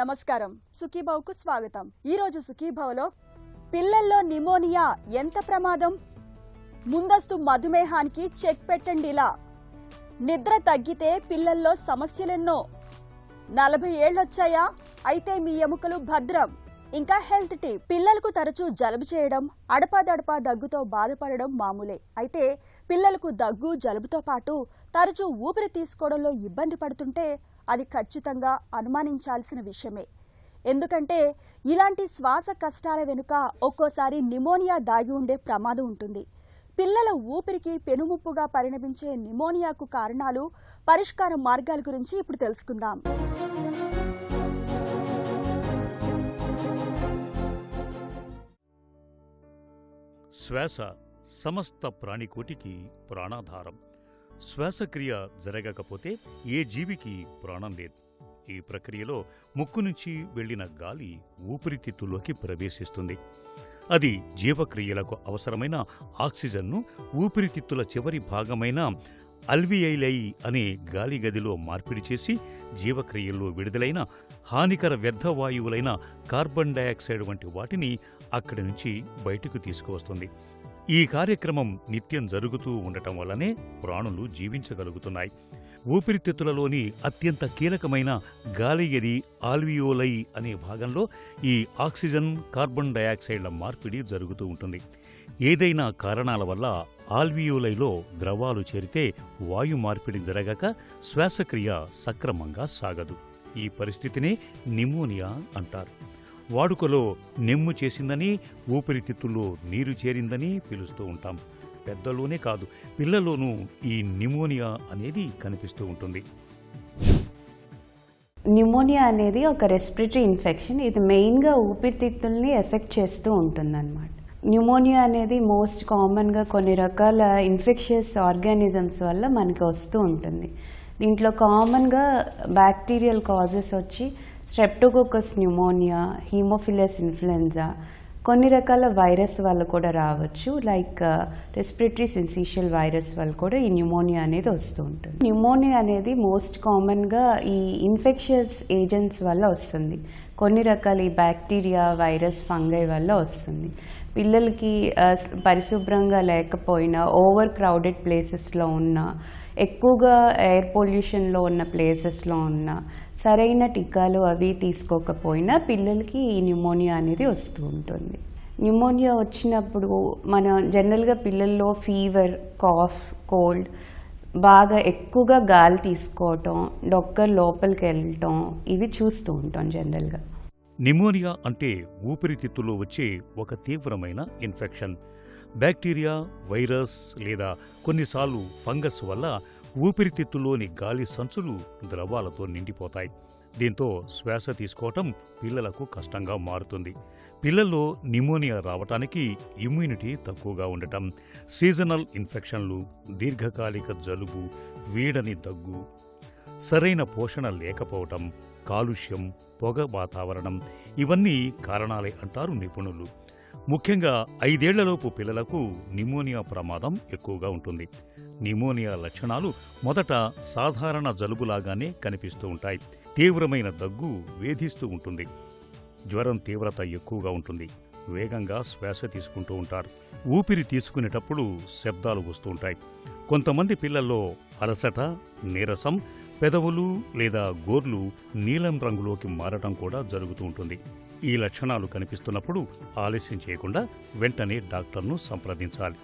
నమస్కారం, సుఖీభావ్కు స్వాగతం. ఈరోజు సుఖీభావ్లో పిల్లల్లో నిమోనియా ఎంత ప్రమాదం, ముందస్తు మధుమేహానికి చెక్ పెట్టండి. ఇలా నిద్ర తగ్గితే పిల్లల్లో సమస్యలెన్నో. 40 ఏళ్లొచ్చాయా? అయితే మీ ఎముకలు భద్రం. ఇంకా హెల్త్ టిప్. పిల్లలకు తరచూ జలుబు చేయడం, అడపాదడపా దగ్గుతో బాధపడడం మామూలే. అయితే పిల్లలకు దగ్గు జలుబుతో పాటు తరచూ ఊపిరి తీసుకోవడంలో ఇబ్బంది పడుతుంటే అది ఖచ్చితంగా అనుమానించాల్సిన విషయమే. ఎందుకంటే ఇలాంటి శ్వాస కష్టాల వెనుక ఒక్కోసారి నిమోనియా దాగి ఉండే ప్రమాదం ఉంటుంది. పిల్లల ఊపిరికి పెనుముప్పుగా పరిణమించే నిమోనియాకు కారణాలు, పరిష్కార మార్గాల గురించి ఇప్పుడు తెలుసుకుందాం. శ్వాస సమస్త ప్రాణికోటికి ప్రాణాధారం. శ్వాసక్రియ జరగకపోతే ఏ జీవికి ప్రాణం లేదు. ఈ ప్రక్రియలో ముక్కు నుంచి వెళ్లిన గాలి ఊపిరితిత్తుల్లోకి ప్రవేశిస్తుంది. అది జీవక్రియలకు అవసరమైన ఆక్సిజన్ను ఊపిరితిత్తుల చివరి భాగమైన అల్వియైలై అనే గాలి గదిలో మార్పిడి చేసి జీవక్రియల్లో విడుదలైన హానికర వ్యర్థవాయువులైన కార్బన్ డయాక్సైడ్ వంటి వాటిని అక్కడి నుంచి బయటకు తీసుకువస్తుంది. ఈ కార్యక్రమం నిత్యం జరుగుతూ ఉండటం వల్లనే ప్రాణులు జీవించగలుగుతున్నాయి. ఊపిరితిత్తులలోని అత్యంత కీలకమైన గాలి గది ఆల్వియోలై అనే భాగంలో ఈ ఆక్సిజన్, కార్బన్ డయాక్సైడ్ల మార్పిడి జరుగుతూ ఉంటుంది. ఏదైనా కారణాల వల్ల ఆల్వియోలైలో ద్రవాలు చేరితే వాయు మార్పిడి జరగక శ్వాసక్రియ సక్రమంగా సాగదు. ఈ పరిస్థితినే నిమోనియా అంటారు. వాడుకలో నెమ్ము చేసిందని, ఊపిరితిత్తుల్లో నీరు చేరిందని పిలుస్తూ ఉంటాం. పెద్దలోనే కాదు, పిల్లల్లోనూ ఈ నిమోనియా అనేది కనిపిస్తూ ఉంటుంది. న్యూమోనియా అనేది ఒక రెస్పిరేటరీ ఇన్ఫెక్షన్. ఇది మెయిన్గా ఊపిరితిత్తుల్ని ఎఫెక్ట్ చేస్తూ ఉంటుందన్నమాట. న్యూమోనియా అనేది మోస్ట్ కామన్గా కొన్ని రకాల ఇన్ఫెక్షియస్ ఆర్గానిజమ్స్ వల్ల మనకి వస్తూ ఉంటుంది. దీంట్లో కామన్గా బ్యాక్టీరియల్ కాజెస్ వచ్చి స్ట్రెప్టోకోకస్ న్యూమోనియా, హీమోఫిలస్ ఇన్ఫ్లుయెంజా, కొన్ని రకాల వైరస్ వల్ల కూడా రావచ్చు. లైక్ రెస్పిరేటరీ సిన్సిషియల్ వైరస్ వల్ల కూడా ఈ న్యూమోనియా అనేది వస్తూ ఉంటుంది. న్యూమోనియా అనేది మోస్ట్ కామన్గా ఈ ఇన్ఫెక్షియస్ ఏజెంట్స్ వల్ల వస్తుంది. కొన్ని రకాల ఈ బ్యాక్టీరియా, వైరస్, ఫంగై వల్ల వస్తుంది. పిల్లలకి పరిశుభ్రంగా లేకపోయినా, ఓవర్ క్రౌడెడ్ ప్లేసెస్లో ఉన్న, ఎక్కువగా ఎయిర్ పొల్యూషన్లో ఉన్న ప్లేసెస్లో ఉన్న, సరైన టీకాలు అవి తీసుకోకపోయినా పిల్లలకి ఈ న్యూమోనియా అనేది వస్తూ ఉంటుంది. న్యూమోనియా వచ్చినప్పుడు మనం జనరల్గా పిల్లల్లో ఫీవర్, కాఫ్, కోల్డ్, బాగా ఎక్కువగా గాలి తీసుకోవటం, డొక్కర్ లోపలికి వెళ్ళటం ఇవి చూస్తూ ఉంటాం జనరల్గా. నిమోనియా అంటే ఊపిరితిత్తుల్లో వచ్చే ఒక తీవ్రమైన ఇన్ఫెక్షన్. బ్యాక్టీరియా, వైరస్ లేదా కొన్నిసార్లు ఫంగస్ వల్ల ఊపిరితిత్తుల్లోని గాలి సంచులు ద్రవాలతో నిండిపోతాయి. దీంతో శ్వాస తీసుకోవటం పిల్లలకు కష్టంగా మారుతుంది. పిల్లల్లో నిమోనియా రావటానికి ఇమ్యూనిటీ తక్కువగా ఉండటం, సీజనల్ ఇన్ఫెక్షన్లు, దీర్ఘకాలిక జలుబు, వీడని దగ్గు, సరైన పోషణ లేకపోవటం, కాలుష్యం, పొగ వాతావరణం ఇవన్నీ కారణాలే అంటారు నిపుణులు. ముఖ్యంగా 5 ఏళ్లలోపు పిల్లలకు నిమోనియా ప్రమాదం ఎక్కువగా ఉంటుంది. నిమోనియా లక్షణాలు మొదట సాధారణ జలుబులాగానే కనిపిస్తూ ఉంటాయి. తీవ్రమైన దగ్గు వేధిస్తూ ఉంటుంది. జ్వరం తీవ్రత ఎక్కువగా ఉంటుంది. వేగంగా శ్వాస తీసుకుంటూ ఉంటారు. ఊపిరి తీసుకునేటప్పుడు శబ్దాలు వస్తూ ఉంటాయి. కొంతమంది పిల్లల్లో అలసట, నీరసం, పెదవులు లేదా గోర్లు నీలం రంగులోకి మారటం కూడా జరుగుతూ ఉంటుంది. ఈ లక్షణాలు కనిపిస్తున్నప్పుడు ఆలస్యం చేయకుండా వెంటనే డాక్టర్ను సంప్రదించాలి.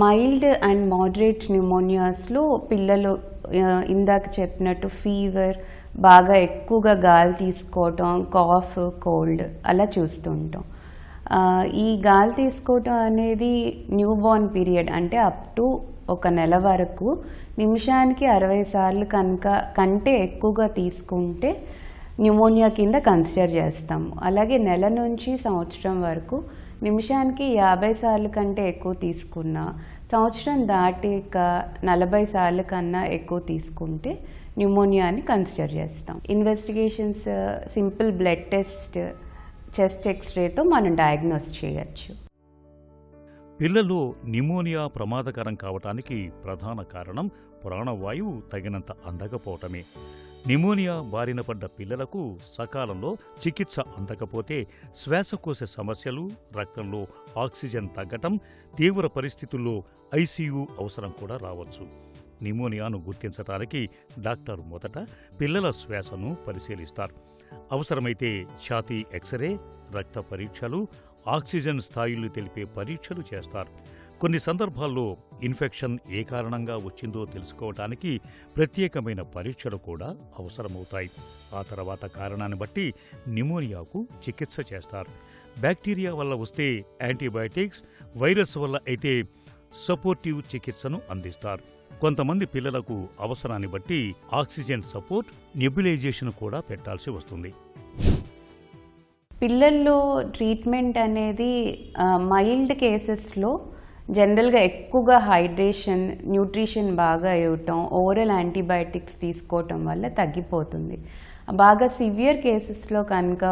మైల్డ్ అండ్ మోడరేట్ న్యూమోనియాస్లో పిల్లలు ఇందాక చెప్పినట్టు ఫీవర్, బాగా ఎక్కువగా గాలి తీసుకోవటం, కాఫ్, కోల్డ్ అలా చూస్తూ ఉంటాం. ఈ గాలి తీసుకోవటం అనేది న్యూబార్న్ పీరియడ్ అంటే అప్ టు 1 నెల వరకు నిమిషానికి 60 సార్లు కంటే ఎక్కువగా తీసుకుంటే న్యూమోనియా కింద కన్సిడర్ చేస్తాము. అలాగే నెల నుంచి సంవత్సరం వరకు నిమిషానికి 50 సార్లు కంటే ఎక్కువ తీసుకున్నా, సంవత్సరం దాటిక 40 సార్లు కన్నా ఎక్కువ తీసుకుంటే న్యూమోనియాని కన్సిడర్ చేస్తాం. Investigations simple blood test, chest ఎక్స్రేతో మనం డయాగ్నోస్ చేయొచ్చు. పిల్లల్లో నిమోనియా ప్రమాదకరం కావటానికి ప్రధాన కారణం ప్రాణవాయువు తగినంత అందకపోవటమే. నిమోనియా బారిన పడ్డ పిల్లలకు సకాలంలో చికిత్స అందకపోతే శ్వాసకోశ సమస్యలు, రక్తంలో ఆక్సిజన్ తగ్గటం, తీవ్ర పరిస్థితుల్లో ఐసీయూ అవసరం కూడా రావచ్చు. నిమోనియాను గుర్తించడానికి డాక్టర్ మొదట పిల్లల శ్వాసను పరిశీలిస్తారు. అవసరమైతే ఛాతీ ఎక్స్రే, రక్త పరీక్షలు, ఆక్సిజన్ స్థాయిలు తెలిపే పరీక్షలు చేస్తారు. కొన్ని సందర్భాల్లో ఇన్ఫెక్షన్ ఏ కారణంగా వచ్చిందో తెలుసుకోవటానికి ప్రత్యేకమైన పరీక్షలు కూడా అవసరమవుతాయి. ఆ తర్వాత కారణాన్ని బట్టి నిమోనియాకు చికిత్స చేస్తారు. బ్యాక్టీరియా వల్ల వస్తే యాంటీబయాటిక్స్, వైరస్ వల్ల అయితే సపోర్టివ్ చికిత్సను అందిస్తారు. కొంతమంది పిల్లలకు అవసరాన్ని బట్టి ఆక్సిజన్ సపోర్ట్, నెబ్యులైజేషన్ కూడా పెట్టాల్సి వస్తుంది. పిల్లల్లో ట్రీట్మెంట్ అనేది మైల్డ్ కేసెస్లో జనరల్గా ఎక్కువగా హైడ్రేషన్, న్యూట్రిషన్ బాగా ఇవ్వటం, ఓరల్ యాంటీబయాటిక్స్ తీసుకోవటం వల్ల తగ్గిపోతుంది. బాగా సివియర్ కేసెస్లో కనుక,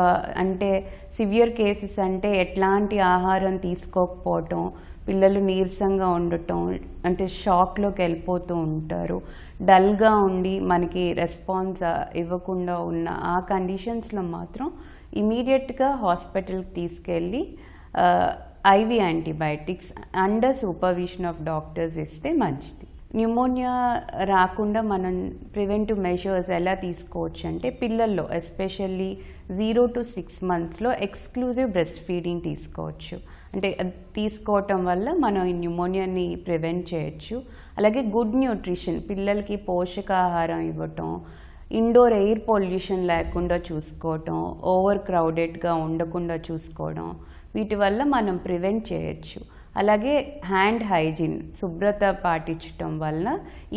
అంటే సివియర్ కేసెస్ అంటే ఎట్లాంటి ఆహారం తీసుకోకపోవటం, పిల్లలు నీరసంగా ఉండటం, అంటే షాక్లోకి వెళ్ళిపోతూ ఉంటారు, డల్గా ఉండి మనకి రెస్పాన్స్ ఇవ్వకుండా ఉన్న ఆ కండిషన్స్లో మాత్రం ఇమీడియట్గా హాస్పిటల్కి తీసుకెళ్ళి IV antibiotics under supervision of doctors ఇస్తే మంచిది. న్యూమోనియా రాకుండా మనం ప్రివెంటివ్ మెజర్స్ ఎలా తీసుకోవచ్చు అంటే పిల్లల్లో ఎస్పెషల్లీ 0 to 6 monthsలో ఎక్స్క్లూజివ్ బ్రెస్ట్ ఫీడింగ్ తీసుకోవచ్చు. అంటే తీసుకోవటం వల్ల మనం ఈ న్యూమోనియాని ప్రివెంట్ చేయొచ్చు. అలాగే గుడ్ న్యూట్రిషన్, పిల్లలకి పోషకాహారం ఇవ్వటం, ఇండోర్ ఎయిర్ పొల్యూషన్ లేకుండా చూసుకోవటం, ఓవర్ క్రౌడెడ్గా ఉండకుండా చూసుకోవడం, వీటి వల్ల మనం ప్రివెంట్ చేయొచ్చు. అలాగే హ్యాండ్ హైజీన్, శుభ్రత పాటించటం వల్ల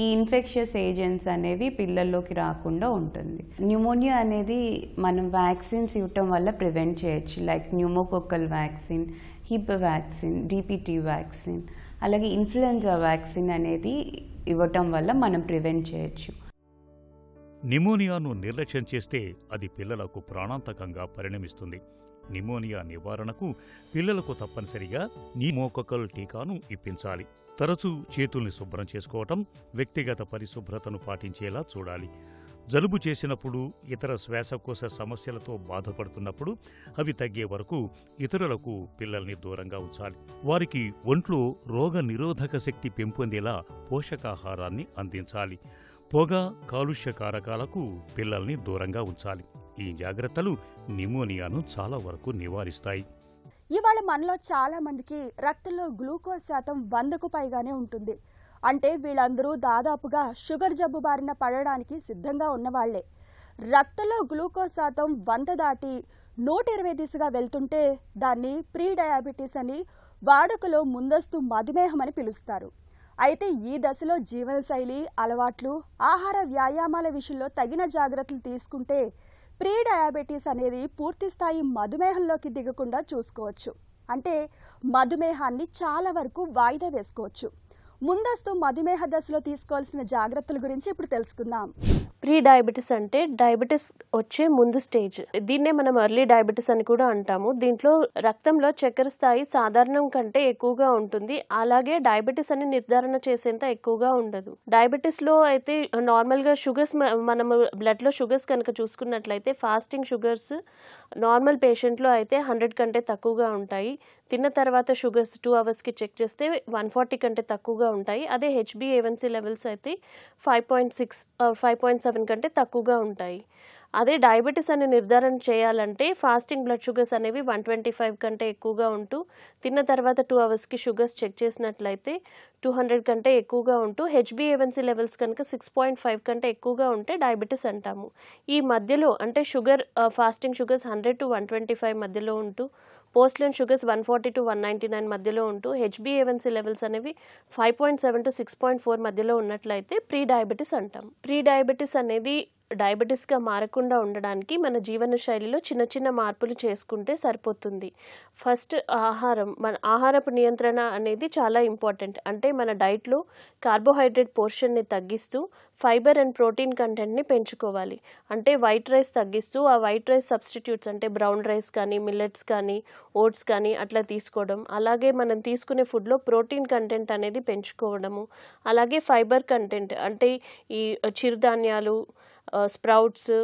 ఈ ఇన్ఫెక్షియస్ ఏజెంట్స్ అనేవి పిల్లల్లోకి రాకుండా ఉంటుంది. న్యూమోనియా అనేది మనం వ్యాక్సిన్స్ ఇవ్వటం వల్ల ప్రివెంట్ చేయొచ్చు. Like pneumococcal vaccine, hip vaccine, DPT vaccine, అలాగే ఇన్ఫ్లుయెన్జా వ్యాక్సిన్ అనేది ఇవ్వటం వల్ల మనం ప్రివెంట్ చేయొచ్చు. నిమోనియాను నిర్లక్ష్యం చేస్తే అది పిల్లలకు ప్రాణాంతకంగా పరిణమిస్తుంది. నిమోనియా నివారణకు పిల్లలకు తప్పనిసరిగా న్యూమోకోకల్ టీకాను ఇప్పించాలి. తరచూ చేతుల్ని శుభ్రం చేసుకోవటం, వ్యక్తిగత పరిశుభ్రతను పాటించేలా చూడాలి. జలుబు చేసినప్పుడు, ఇతర శ్వాసకోశ సమస్యలతో బాధపడుతున్నప్పుడు అవి తగ్గే వరకు ఇతరులకు పిల్లల్ని దూరంగా ఉంచాలి. వారికి ఒంట్లో రోగ నిరోధక శక్తి పెంపొందేలా పోషకాహారాన్ని అందించాలి. పొగ, కాలుష్య కారకాలకు పిల్లల్ని దూరంగా ఉంచాలి. ఈ జాగ్రత్తలు నిమోనియాను చాలా వరకు నివారిస్తాయి. ఇవాళ మనలో చాలా మందికి రక్తంలో గ్లూకోజ్ శాతం 100కు పైగానే ఉంటుంది. అంటే వీళ్ళందరూ దాదాపుగా షుగర్ జబ్బు బారిన పడడానికి సిద్ధంగా ఉన్నవాళ్లే. రక్తంలో గ్లూకోజ్ శాతం 100 దాటి 120 దిశగా వెళ్తుంటే దాన్ని ప్రీ డయాబెటీస్ అని, వాడుకలో ముందస్తు మధుమేహం అని పిలుస్తారు. అయితే ఈ దశలో జీవనశైలి, అలవాట్లు, ఆహార వ్యాయామాల విషయంలో తగిన జాగ్రత్తలు తీసుకుంటే ప్రీ డయాబెటీస్ అనేది పూర్తిస్థాయి మధుమేహంలోకి దిగకుండా చూసుకోవచ్చు. అంటే మధుమేహాన్ని చాలా వరకు వాయిదా వేసుకోవచ్చు. ముందస్తు మధుమేహ దశలో తీసుకోవాల్సిన జాగ్రత్తల గురించి ఇప్పుడు తెలుసుకుందాం. ప్రీ డయాబెటీస్ అంటే డయాబెటీస్ వచ్చే ముందు స్టేజ్. దీన్నే మనం ఎర్లీ డయాబెటీస్ అని కూడా అంటాము. దీంట్లో రక్తంలో చక్కెర స్థాయి సాధారణం కంటే ఎక్కువగా ఉంటుంది. అలాగే డయాబెటీస్ అని నిర్ధారణ చేసేంత ఎక్కువగా ఉండదు. డయాబెటీస్ లో అయితే నార్మల్ గా షుగర్స్, మనం బ్లడ్ లో షుగర్స్ కనుక చూసుకున్నట్లయితే ఫాస్టింగ్ షుగర్స్ నార్మల్ పేషెంట్ లో అయితే 100 కంటే తక్కువగా ఉంటాయి. తిన్న తర్వాత షుగర్స్ 2 అవర్స్కి చెక్ చేస్తే 140 కంటే తక్కువగా ఉంటాయి. అదే HbA1c లెవెల్స్ అయితే 5.6 5.7 కంటే తక్కువగా ఉంటాయి. అదే డయాబెటీస్ అని నిర్ధారణ చేయాలంటే ఫాస్టింగ్ బ్లడ్ షుగర్స్ అనేవి 125 కంటే ఎక్కువగా ఉంటూ, తిన్న తర్వాత 2 అవర్స్కి షుగర్స్ చెక్ చేసినట్లయితే 200 కంటే ఎక్కువగా ఉంటూ, HbA1c లెవెల్స్ కనుక 6.5 కంటే ఎక్కువగా ఉంటే డయాబెటీస్ అంటాము. ఈ మధ్యలో అంటే షుగర్ ఫాస్టింగ్ షుగర్స్ 100 to 125 మధ్యలో ఉంటూ, పోస్ట్ లైన్ షుగర్స్ 140 to 199 మధ్యలో ఉంటూ, HbA1c లెవెల్స్ అనేవి 5.7 to 6.4 మధ్యలో ఉన్నట్లయితే ప్రీ డయాబెటీస్ అంటాం. ప్రీ డయాబెటీస్ అనేది డయాబెటీస్గా మారకుండా ఉండడానికి మన జీవన శైలిలో చిన్న చిన్న మార్పులు చేసుకుంటే సరిపోతుంది. ఫస్ట్ మన ఆహారపు నియంత్రణ అనేది చాలా ఇంపార్టెంట్. అంటే మన డైట్లో కార్బోహైడ్రేట్ పోర్షన్ని తగ్గిస్తూ ఫైబర్ అండ్ ప్రోటీన్ కంటెంట్ని పెంచుకోవాలి. అంటే వైట్ రైస్ తగ్గిస్తూ ఆ వైట్ రైస్ సబ్స్టిట్యూట్స్ అంటే బ్రౌన్ రైస్ కానీ, మిల్లెట్స్ కానీ, ఓట్స్ కానీ అట్లా తీసుకోవడం. అలాగే మనం తీసుకునే ఫుడ్లో ప్రోటీన్ కంటెంట్ అనేది పెంచుకోవడము. అలాగే ఫైబర్ కంటెంట్ అంటే ఈ చిరుధాన్యాలు, స్ప్రౌట్స్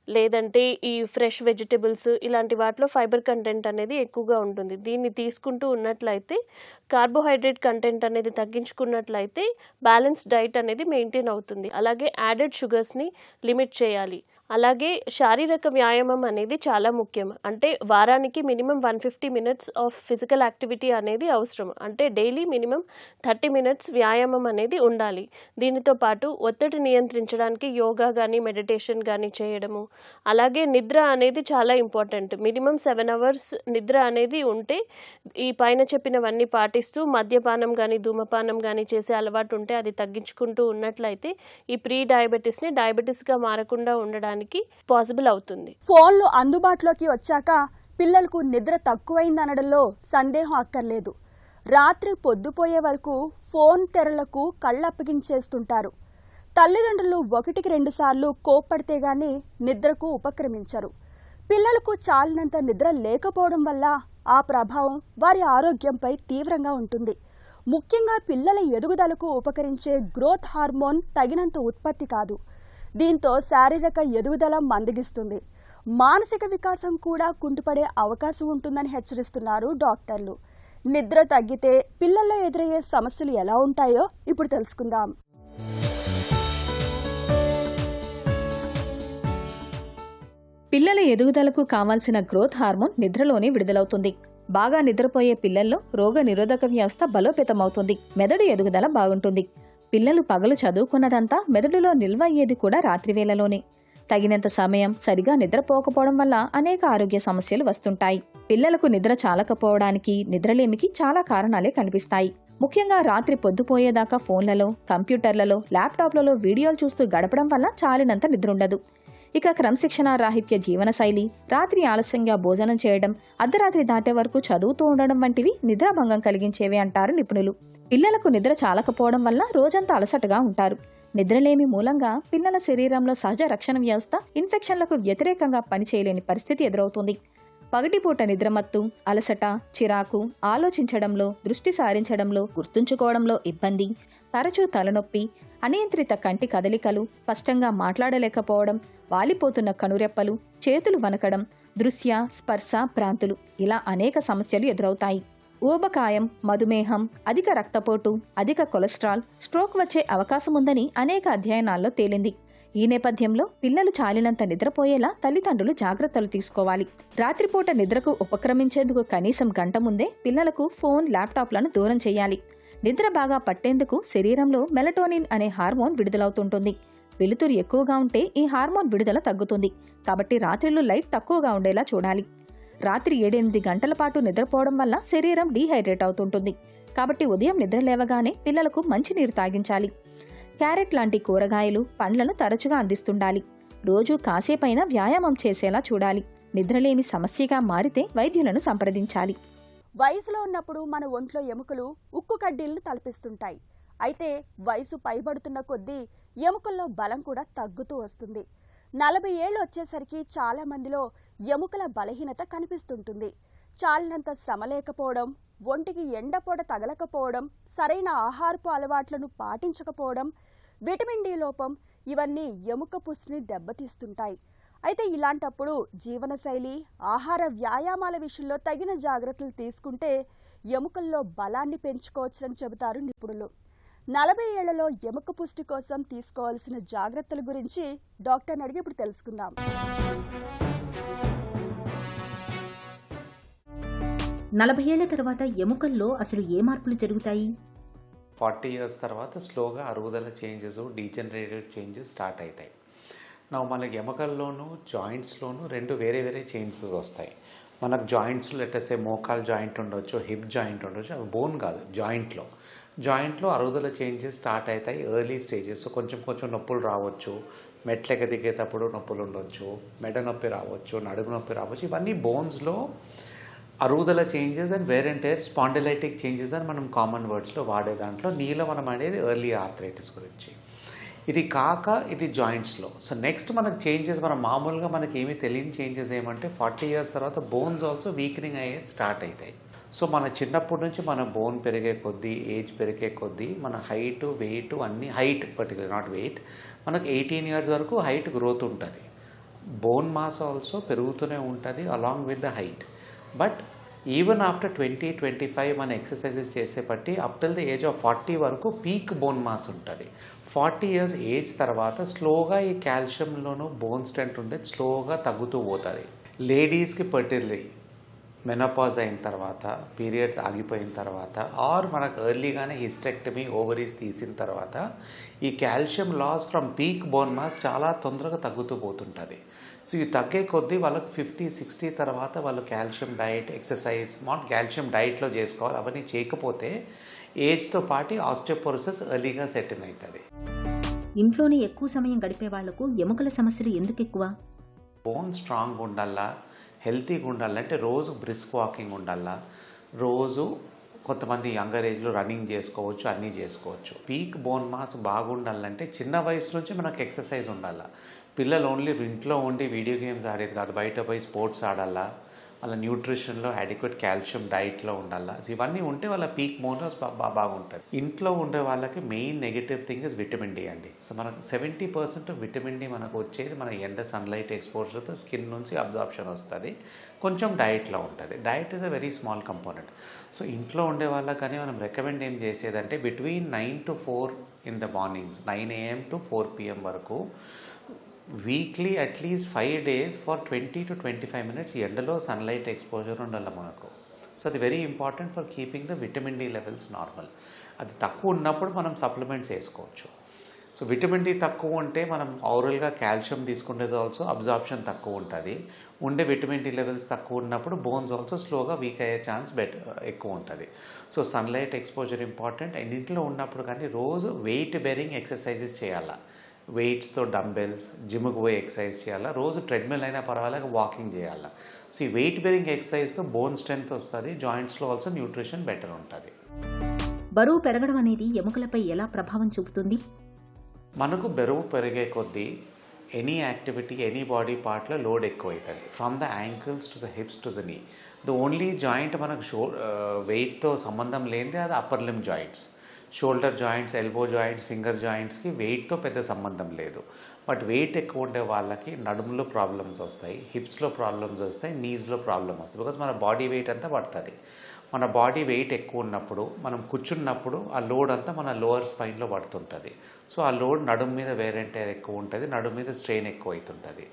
లేదంటే ఈ ఫ్రెష్ వెజిటబుల్స్ ఇలాంటి వాటిలో ఫైబర్ కంటెంట్ అనేది ఎక్కువగా ఉంటుంది. దీన్ని తీసుకుంటూ ఉన్నట్లయితే కార్బోహైడ్రేట్ కంటెంట్ అనేది తగ్గించుకున్నట్లయితే బ్యాలెన్స్డ్ డైట్ అనేది మెయింటైన్ అవుతుంది. అలాగే యాడెడ్ షుగర్స్ని లిమిట్ చేయాలి. అలాగే శారీరక వ్యాయామం అనేది చాలా ముఖ్యం. అంటే వారానికి minimum 150 minutes of physical activity అనేది అవసరం. అంటే డైలీ మినిమం 30 మినిట్స్ వ్యాయామం అనేది ఉండాలి. దీనితో పాటు ఒత్తిడి నియంత్రించడానికి యోగా కానీ మెడిటేషన్ కానీ చేయడము. అలాగే నిద్ర అనేది చాలా ఇంపార్టెంట్. మినిమం 7 అవర్స్ నిద్ర అనేది ఉంటే ఈ పైన చెప్పినవన్నీ పాటిస్తూ మద్యపానం కానీ ధూమపానం కానీ చేసే అలవాటు ఉంటే అది తగ్గించుకుంటూ ఉన్నట్లయితే ఈ ప్రీ డయాబెటీస్ని డయాబెటీస్గా మారకుండా ఉండడానికి పాసిబుల్ అవుతుంది. ఫోన్లు అందుబాటులోకి వచ్చాక పిల్లలకు నిద్ర తక్కువైందనడంలో సందేహం అక్కర్లేదు. రాత్రి పొద్దుపోయే వరకు ఫోన్ తెరలకు కళ్ళప్పగించేస్తుంటారు. తల్లిదండ్రులు 1-2 సార్లు కోప్పడితే గాని నిద్రకు ఉపక్రమించరు. పిల్లలకు చాలినంత నిద్ర లేకపోవడం వల్ల ఆ ప్రభావం వారి ఆరోగ్యంపై తీవ్రంగా ఉంటుంది. ముఖ్యంగా పిల్లల ఎదుగుదలకు ఉపకరించే గ్రోత్ హార్మోన్ తగినంత ఉత్పత్తి కాదు. దీంతో శారీరక ఎదుగుదల మందగిస్తుంది. మానసిక వికాసం కూడా కుంటుపడే అవకాశం ఉంటుందని హెచ్చరిస్తున్నారు డాక్టర్లు. నిద్ర తగ్గితే పిల్లల్లో ఎదురయ్యే సమస్యలు ఎలా ఉంటాయో ఇప్పుడు తెలుసుకుందాం. పిల్లల ఎదుగుదలకు కావాల్సిన గ్రోత్ హార్మోన్ నిద్రలోనే విడుదలవుతుంది. బాగా నిద్రపోయే పిల్లల్లో రోగ నిరోధక వ్యవస్థ బలోపేతమవుతుంది. మెదడు ఎదుగుదల బాగుంటుంది. పిల్లలు పగలు చదువుకున్నదంతా మెదడులో నిల్వ అయ్యేది కూడా రాత్రివేళలోనే. తగినంత సమయం సరిగా నిద్రపోకపోవడం వల్ల అనేక ఆరోగ్య సమస్యలు వస్తుంటాయి. పిల్లలకు నిద్ర చాలకపోవడానికి, నిద్రలేమికి చాలా కారణాలే కనిపిస్తాయి. ముఖ్యంగా రాత్రి పొద్దుపోయేదాకా ఫోన్లలో, కంప్యూటర్లలో, ల్యాప్టాప్లలో వీడియోలు చూస్తూ గడపడం వల్ల చాలినంత నిద్రుండదు. ఇక క్రమశిక్షణ రాహిత్య జీవనశైలి, రాత్రి ఆలస్యంగా భోజనం చేయడం, అర్ధరాత్రి దాటే వరకు చదువుతూ ఉండడం వంటివి నిద్రాభంగం కలిగించేవే అంటారు నిపుణులు. పిల్లలకు నిద్ర చాలకపోవడం వల్ల రోజంతా అలసటగా ఉంటారు. నిద్రలేమి మూలంగా పిల్లల శరీరంలో సహజ రక్షణ వ్యవస్థ ఇన్ఫెక్షన్లకు వ్యతిరేకంగా పనిచేయలేని పరిస్థితి ఎదురవుతుంది. పగటిపూట నిద్రమత్తు, అలసట, చిరాకు, ఆలోచించడంలో, దృష్టి సారించడంలో, గుర్తుంచుకోవడంలో ఇబ్బంది, తరచూ తలనొప్పి, అనియంత్రిత కంటి కదలికలు, స్పష్టంగా మాట్లాడలేకపోవడం, వాలిపోతున్న కనురెప్పలు, చేతులు వనకడం, దృశ్య, స్పర్శ భ్రాంతులు ఇలా అనేక సమస్యలు ఎదురవుతాయి. ఊబకాయం, మధుమేహం, అధిక రక్తపోటు, అధిక కొలెస్ట్రాల్, స్ట్రోక్ వచ్చే అవకాశముందని అనేక అధ్యయనాల్లో తేలింది. ఈ నేపథ్యంలో పిల్లలు చాలినంత నిద్రపోయేలా తల్లిదండ్రులు జాగ్రత్తలు తీసుకోవాలి. రాత్రిపూట నిద్రకు ఉపక్రమించేందుకు కనీసం గంట ముందే పిల్లలకు ఫోన్, ల్యాప్టాప్లను దూరం చేయాలి. నిద్ర బాగా పట్టేందుకు శరీరంలో మెలటోనిన్ అనే హార్మోన్ విడుదలవుతుంటుంది. వెలుతురు ఎక్కువగా ఉంటే ఈ హార్మోన్ విడుదల తగ్గుతుంది. కాబట్టి రాత్రిలో లైట్ తక్కువగా ఉండేలా చూడాలి. రాత్రి 7-8 గంటల పాటు నిద్రపోవడం వల్ల శరీరం డీహైడ్రేట్ అవుతుంటుంది. కాబట్టి ఉదయం నిద్ర లేవగానే పిల్లలకు మంచినీరు తాగించాలి. క్యారెట్ లాంటి కూరగాయలు, పండ్లను తరచుగా అందిస్తుండాలి. రోజూ కాసేపైనా వ్యాయామం చేసేలా చూడాలి. నిద్రలేమి సమస్యగా మారితే వైద్యులను సంప్రదించాలి. వయసులో ఉన్నప్పుడు మన ఒంట్లో ఎముకలు ఉక్కు కడ్డీలను తలపిస్తుంటాయి. అయితే వయసు పైబడుతున్న కొద్దీ ఎముకల్లో బలం కూడా తగ్గుతూ వస్తుంది. 40 ఏళ్ళు వచ్చేసరికి చాలా మందిలో ఎముకల బలహీనత కనిపిస్తుంటుంది. చాలినంత శ్రమ లేకపోవడం, ఒంటికి ఎండపొడ తగలకపోవడం, సరైన ఆహారపు అలవాట్లను పాటించకపోవడం, విటమిన్ డి లోపం ఇవన్నీ ఎముక పుష్టిని దెబ్బతీస్తుంటాయి. అయితే ఇలాంటప్పుడు జీవనశైలి, ఆహార వ్యాయామాల విషయంలో తగిన జాగ్రత్తలు తీసుకుంటే ఎముకల్లో బలాన్ని పెంచుకోవచ్చని చెబుతారు నిపుణులు. 40 ఏళ్లలో ఎముక పుష్టి కోసం తీసుకోవాల్సిన జాగ్రత్తల గురించి డాక్టర్ని అడిగి ఇప్పుడు తెలుసుకుందాం. 40 ఏళ్ల తర్వాత ఎముకల్లో అసలు ఏ మార్పులు జరుగుతాయి? 40 ఇయర్స్ తర్వాత స్లోగా అరుగుదల చేంజెస్, డీజనరేటివ్ చేంజెస్ స్టార్ట్ అవుతాయి. మనకి ఎముకల్లోనూ జాయింట్స్లోనూ 2 వేరే వేరే చేంజెస్ వస్తాయి. మనకు జాయింట్స్ లెటర్సే మోకాల్ జాయింట్ ఉండొచ్చు, హిప్ జాయింట్ ఉండొచ్చు, అవి బోన్ కాదు, జాయింట్లో అరుగుదల చేంజెస్ స్టార్ట్ అవుతాయి ఎర్లీ స్టేజెస్. కొంచెం నొప్పులు రావచ్చు, మెట్లెక్క దిగేటప్పుడు నొప్పులు ఉండొచ్చు, మెడ నొప్పి రావచ్చు, నడుము నొప్పి రావచ్చు. ఇవన్నీ బోన్స్లో అరుగుదల changes and wear and tear spondylitic changes అని మనం కామన్ వర్డ్స్లో వాడే దాంట్లో నీలవనం అనేది ఎర్లీ ఆర్థరైటిస్ గురించి. ఇది కాక ఇది జాయింట్స్లో. సో నెక్స్ట్ మనకు చేంజెస్, మామూలుగా మనకి ఏమీ తెలియని చేంజెస్ ఏమంటే 40 ఇయర్స్ తర్వాత బోన్స్ ఆల్సో వీకనింగ్ అయ్యేది స్టార్ట్ అవుతాయి. సో మన చిన్నప్పటి నుంచి మన బోన్ పెరిగే కొద్దీ, ఏజ్ పెరిగే కొద్దీ మన హైట్, వెయిట్ అన్నీ, హైట్ పర్టికులర్ నాట్ వెయిట్, మనకు 18 years వరకు హైట్ గ్రోత్ ఉంటుంది. బోన్ మాస్ ఆల్సో పెరుగుతూనే ఉంటుంది along with the height. But even after 20-25 మన ఎక్సర్సైజెస్ చేసే బట్టి up till the age of 40 వరకు పీక్ బోన్ మాస్ ఉంటుంది. 40 years ఏజ్ తర్వాత స్లోగా ఈ కాల్షియంలోనూ బోన్ స్ట్రెంత్ ఉండేది స్లోగా తగ్గుతూ పోతుంది. లేడీస్కి పర్టికులర్లీ మెనోపాజ్ అయిన తర్వాత, పీరియడ్స్ ఆగిపోయిన తర్వాత, ఆర్ మనకు ఎర్లీగానే హిస్టెక్టమీ, ఓవరీస్ తీసిన తర్వాత ఈ calcium loss from peak bone mass చాలా తొందరగా తగ్గుతూ పోతుంటుంది. సో ఇవి తగ్గే కొద్దీ వాళ్ళకి 50-60 తర్వాత వాళ్ళు calcium diet, exercise, not calcium డైట్లో చేసుకోవాలి. అవన్నీ చేయకపోతే ఏజ్తో పాటు ఆస్టియోపోరోసిస్ ఎర్లీగా సెటిల్ అవుతుంది. ఇంట్లోనే ఎక్కువ సమయం గడిపే వాళ్లకు ఎముకల సమస్యలు ఎందుకు ఎక్కువ? బోన్ స్ట్రాంగ్ ఉండాలా, హెల్తీగా ఉండాలంటే రోజు బ్రిస్క్ వాకింగ్ ఉండాలా, రోజు కొంతమంది యంగర్ ఏజ్లో రన్నింగ్ చేసుకోవచ్చు, అన్నీ చేసుకోవచ్చు. పీక్ బోన్ మాస్ బాగుండాలంటే చిన్న వయసు నుంచి మనకు ఎక్సర్సైజ్ ఉండాలా. పిల్లలు ఓన్లీ ఇంట్లో ఉండి వీడియో గేమ్స్ ఆడేది కాదు, బయట పోయి స్పోర్ట్స్ ఆడాలా, వాళ్ళ న్యూట్రిషన్లో అడిక్వేట్ కాల్షియం డైట్లో ఉండాలా. ఇవన్నీ ఉంటే వాళ్ళ పీక్ బోన్ మాస్ బాగుంటుంది. ఇంట్లో ఉండే వాళ్ళకి main negative thing is vitamin D అండి. సో మనకు 70% విటమిన్ డి మనకు వచ్చేది మన ఎండ సన్లైట్ ఎక్స్పోజర్తో స్కిన్ నుంచి అబ్జార్ప్షన్ వస్తుంది, కొంచెం డైట్లో ఉంటుంది. Diet is a very small component. So ఇంట్లో ఉండే వాళ్ళకి కానీ మనం రికమెండ్ ఏం చేసేదంటే between 9 to 4 in the mornings, 9 AM to 4 PM వరకు weekly at least 5 days for 20 to 25 minutes ఎండలో సన్లైట్ ఎక్స్పోజర్ ఉండాలి మనకు. సో అది very important for keeping the vitamin D levels normal. అది తక్కువ ఉన్నప్పుడు మనం సప్లిమెంట్స్ వేసుకోవచ్చు. సో విటమిన్ డి తక్కువ ఉంటే మనం ఓరల్గా కాల్షియం తీసుకునేది ఆల్సో అబ్జార్ప్షన్ తక్కువ ఉంటుంది. ఉండే విటమిన్ డి లెవెల్స్ తక్కువ ఉన్నప్పుడు బోన్స్ ఆల్సో స్లోగా వీక్ అయ్యే ఛాన్స్ ఎక్కువ ఉంటుంది. So sunlight exposure important. And ఇంట్లో ఉన్నప్పుడు కానీ రోజు వెయిట్ బేరింగ్ ఎక్సర్సైజెస్ చేయాలా, వెయిట్స్తో డంబెల్స్, జిమ్కి పోయి ఎక్సర్సైజ్ చేయాలా, రోజు ట్రెడ్మిల్ అయినా పర్వాలేదు వాకింగ్ చేయాలా. సో ఈ వెయిట్ బేరింగ్ ఎక్సర్సైజ్తో బోన్ స్ట్రెంత్ వస్తుంది, జాయింట్స్లో ఆల్సో న్యూట్రిషన్ బెటర్ ఉంటుంది. బరువు పెరగడం అనేది ఎముకలపై ఎలా ప్రభావం చూపుతుంది? మనకు బరువు పెరిగే కొద్దీ ఎనీ యాక్టివిటీ, ఎనీ బాడీ పార్ట్లో లోడ్ ఎక్కువ అవుతుంది. From the ankles to the hips to the knee. The only joint మనకు వెయిట్తో సంబంధం లేనిది అది upper limb joints. Shoulder joints, elbow joints, finger జాయింట్స్కి వెయిట్తో పెద్ద సంబంధం లేదు. బట్ వెయిట్ ఎక్కువ ఉండే వాళ్ళకి నడుములో ప్రాబ్లమ్స్ వస్తాయి, హిప్స్లో ప్రాబ్లమ్స్ వస్తాయి, నీస్లో ప్రాబ్లమ్ వస్తాయి. బికాజ్ మన బాడీ వెయిట్ అంతా పడుతుంది. మన బాడీ వెయిట్ ఎక్కువ ఉన్నప్పుడు మనం కూర్చున్నప్పుడు ఆ లోడ్ అంతా మన లోవర్ స్పైన్లో పడుతుంటుంది. సో ఆ లోడ్ నడుము మీద వేరెంటైర్ ఎక్కువ ఉంటుంది, నడుము మీద స్ట్రెయిన్ ఎక్కువ అవుతుంటుంది.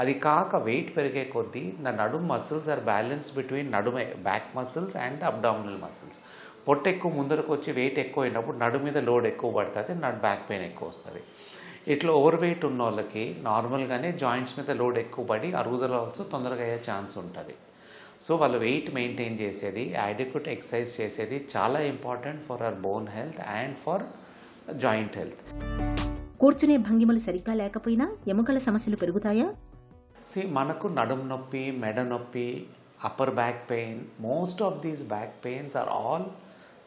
అది కాక వెయిట్ పెరిగే కొద్దీ నడుము మసిల్స్ ఆర్ బ్యాలెన్స్ బిట్వీన్ నడుమే back muscles and abdominal muscles. పొట్ట ఎక్కువ ముందరకు వచ్చి వెయిట్ ఎక్కువ అయినప్పుడు నడుము మీద లోడ్ ఎక్కువ పడుతుంది, బ్యాక్ పెయిన్ ఎక్కువ వస్తుంది. ఇట్లా ఓవర్ వెయిట్ ఉన్న వాళ్ళకి నార్మల్గానే జాయింట్స్ మీద లోడ్ ఎక్కువ పడి అరుగుదల ఆల్సో తొందరగా అయ్యే ఛాన్స్ ఉంటుంది. సో వాళ్ళు వెయిట్ మెయింటైన్ చేసేది, యాడిక్వేట్ ఎక్సర్సైజ్ చేసేది చాలా important for hour bone health and for joint health. కూర్చునే భంగిమలు సరిగ్గా లేకపోయినా ఎముకల సమస్యలు పెరుగుతాయా? మనకు నడుము నొప్పి, మెడ నొప్పి, upper back pain, most of these back pains are all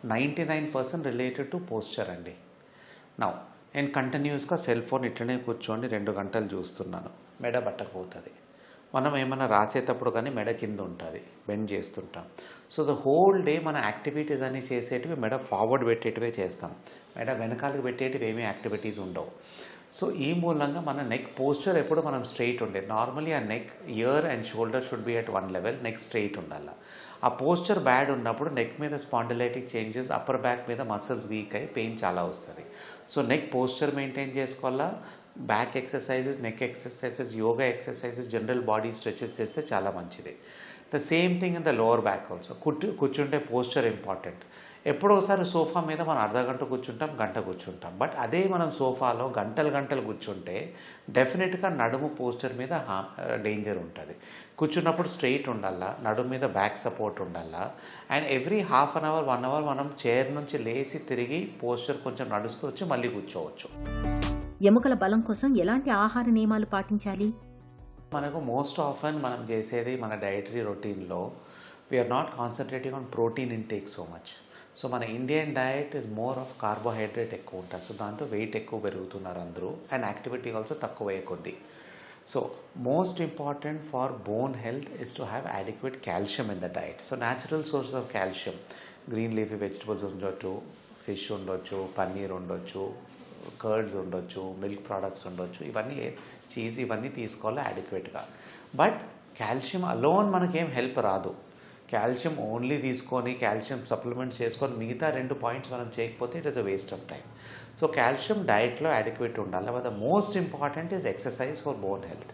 99% related to posture అండి. నౌ నేను కంటిన్యూస్గా సెల్ ఫోన్ ఇట్లనే కూర్చోండి 2 గంటలు చూస్తున్నాను, మెడ పట్టకపోతుంది. మనం ఏమైనా రాసేటప్పుడు కానీ మెడ కింద ఉంటుంది, బెండ్ చేస్తుంటాం. సో ద హోల్ డే మన యాక్టివిటీస్ అన్నీ చేసేటివి మెడ ఫార్వర్డ్ పెట్టేటివే చేస్తాం, మెడ వెనకాలకు పెట్టేటివి ఏమీ యాక్టివిటీస్ ఉండవు. సో ఈ మూలంగా మన నెక్ పోస్చర్ ఎప్పుడు మనం స్ట్రైట్ ఉండేది. నార్మలీ ఆ neck, year and shoulder should be at 1 level, neck straight ఉండాలి. ఆ పోస్చర్ బ్యాడ్ ఉన్నప్పుడు నెక్ మీద స్పాండిలైటిక్ చేంజెస్, అప్పర్ బ్యాక్ మీద మసిల్స్ వీక్ అయ్యి పెయిన్ చాలా వస్తుంది. సో నెక్ పోస్చర్ మెయింటైన్ చేసుకోవాలా, back exercises, neck exercises, yoga exercises, general body stretches చేస్తే చాలా మంచిది. The same thing in the lower back also. కూర్చుంటే పోస్చర్ ఇంపార్టెంట్. ఎప్పుడో ఒకసారి సోఫా మీద మనం అర్ధ గంట కూర్చుంటాం, గంట కూర్చుంటాం. బట్ అదే మనం సోఫాలో గంటలు కూర్చుంటే డెఫినెట్గా నడుము పోస్చర్ మీద డేంజర్ ఉంటుంది. కూర్చున్నప్పుడు స్ట్రైట్ ఉండాలా, నడుము మీద బ్యాక్ సపోర్ట్ ఉండాలా. And every ½ an hour 1 hour మనం చైర్ నుంచి లేచి తిరిగి పోస్చర్ కొంచెం నడుస్తూ వచ్చి మళ్ళీ కూర్చోవచ్చు. ఎముకల బలం కోసం ఎలాంటి ఆహార నియమాలు పాటించాలి? మనకు మోస్ట్ ఆఫెన్ మనం చేసేది మన డైటరీ రొటీన్లో we are not concentrating on protein intake so much. So మన Indian diet is more of carbohydrate ఎక్కువ ఉంటుంది. సో దాంతో వెయిట్ ఎక్కువ పెరుగుతున్నారు అందరూ, అండ్ యాక్టివిటీ ఆల్సో తక్కువ అయ్యే కొద్దీ. So most important for bone health is to have adequate calcium in the diet. So natural sources of calcium, green leafy vegetables ఉండొచ్చు, ఫిష్ ఉండొచ్చు, పన్నీర్ ఉండొచ్చు, కర్డ్స్ ఉండొచ్చు, మిల్క్ ప్రోడక్ట్స్ ఉండొచ్చు, ఇవన్నీ చీజ్ ఇవన్నీ తీసుకోవాలి అడిక్వేట్గా. బట్ కాల్షియం అలోన్ మనకేం హెల్ప్ రాదు. కాల్షియం ఓన్లీ తీసుకొని కాల్షియం సప్లిమెంట్స్ చేసుకొని మిగతా 2 పాయింట్స్ మనం చేయకపోతే it is a waste of time. So calcium డైట్లో అడిక్వేట్ ఉండాలి. But the most important is exercise for bone health.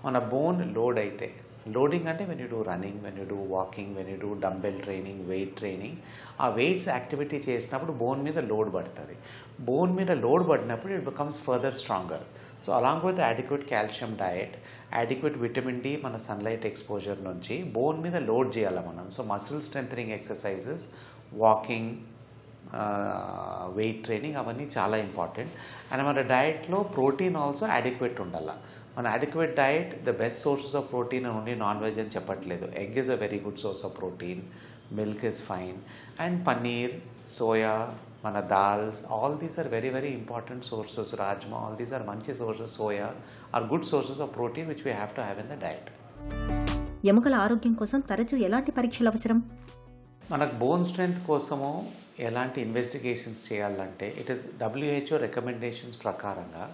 మన బోన్ లోడ్ అయితే, లోడింగ్ అంటే when you do running, when you do walking, when you do dumbbell training, weight training, ఆ weights activity చేసినప్పుడు bone మీద load పడుతుంది. Bone మీద load పడినప్పుడు it becomes further stronger. So along with adequate calcium diet, adequate vitamin D మన sunlight exposure నుంచి bone మీద load చేయాలి మనం. So muscle strengthening exercises, walking, weight training అవన్నీ చాలా ఇంపార్టెంట్. అండ్ మన డయట్లో ప్రోటీన్ ఆల్సో అడిక్వేట్ ఉండాలి. మన adequate diet the best sources of protein only non veg అని చెప్పట్లేదు. Egg is a very good source of protein, milk is fine, and paneer, soya, మన dals, all these are very very important sources. Rajma, all these are మంచి sources. Soya are good sources of protein which we have to have in the diet. ఎముకల ఆరోగ్యం కోసం తరచూ ఎలాంటి పరీక్షలు అవసరం? మనకు బోన్ స్ట్రెంగ్త్ కోసము ఎలాంటి ఇన్వెస్టిగేషన్స్ చేయాలంటే ఇట్ ఈస్ WHO రికమెండేషన్స్ ప్రకారంగా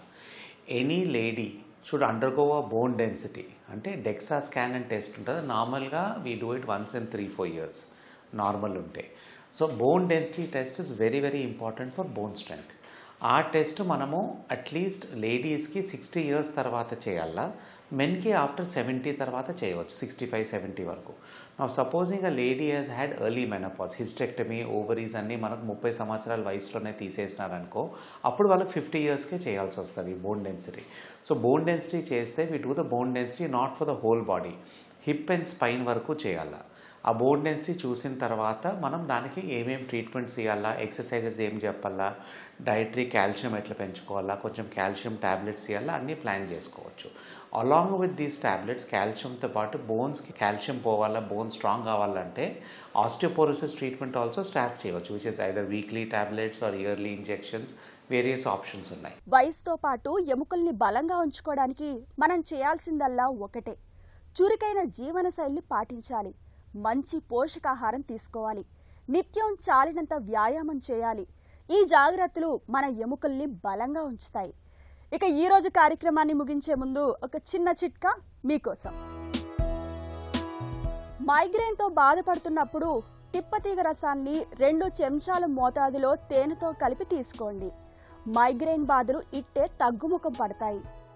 any lady should undergo a bone density, అంటే డెక్సా స్కాన్ అండ్ టెస్ట్ ఉంటుంది. నార్మల్గా we do it once in 3-4 years normal ఉంటే. So bone density test is very very important for bone strength. ఆ test మనము at least లేడీస్కి 60 years తర్వాత చేయాలా, మెన్కి after 70 తర్వాత చేయవచ్చు, 65-70 వరకు. నా supposing a lady has had early menopause, hysterectomy, ovaries అన్నీ మనకు 30 సంవత్సరాల వయసులోనే తీసేసినారనుకో, అప్పుడు వాళ్ళకి 50 yearsకే చేయాల్సి వస్తుంది bone density. So bone density చేస్తే we do the bone density not for the whole body, hip and spine వరకు చేయాలా. ఆ బోన్ డెన్సిటీ చూసిన తర్వాత మనం దానికి ఏమేమి ట్రీట్మెంట్స్ ఇవ్వాలా, ఎక్సర్సైజెస్ ఏం చెప్పాలా, డైటరీ కాల్షియం ఎట్లా పెంచుకోవాలా, కొంచెం కాల్షియం ట్యాబ్లెట్స్ ఇవ్వాలా, అన్నీ ప్లాన్ చేసుకోవచ్చు. అలాంగ్ విత్ దీస్ ట్యాబ్లెట్స్ కాల్షియంతో పాటు బోన్స్కి కాల్షియం పోవాలా, బోన్ స్ట్రాంగ్ కావాలంటే ఆస్టియోపోరోసిస్ ట్రీట్మెంట్ ఆల్సో స్టార్ట్ చేయవచ్చు, which is either weekly tablets or yearly injections. Various options ఉన్నాయి. వయసుతో పాటు ఎముకల్ని బలంగా ఉంచుకోవడానికి మనం చేయాల్సిందల్లా ఒకటే, చురుకైన జీవనశైలి పాటించాలి, మంచి పోషకాహారం తీసుకోవాలి, నిత్యం చాలినంత వ్యాయామం చేయాలి. ఈ జాగ్రత్తలు మన ఎముకల్ని బలంగా ఉంచుతాయి. ఇక ఈ రోజు కార్యక్రమాన్ని ముగించే ముందు ఒక చిన్న చిట్కా మీకోసం. మైగ్రేన్తో బాధపడుతున్నప్పుడు తిప్పతీగ రసాన్ని 2 చెంచాల మోతాదులో తేనెతో కలిపి తీసుకోండి. మైగ్రేన్ బాధలు ఇట్టే తగ్గుముఖం పడతాయి.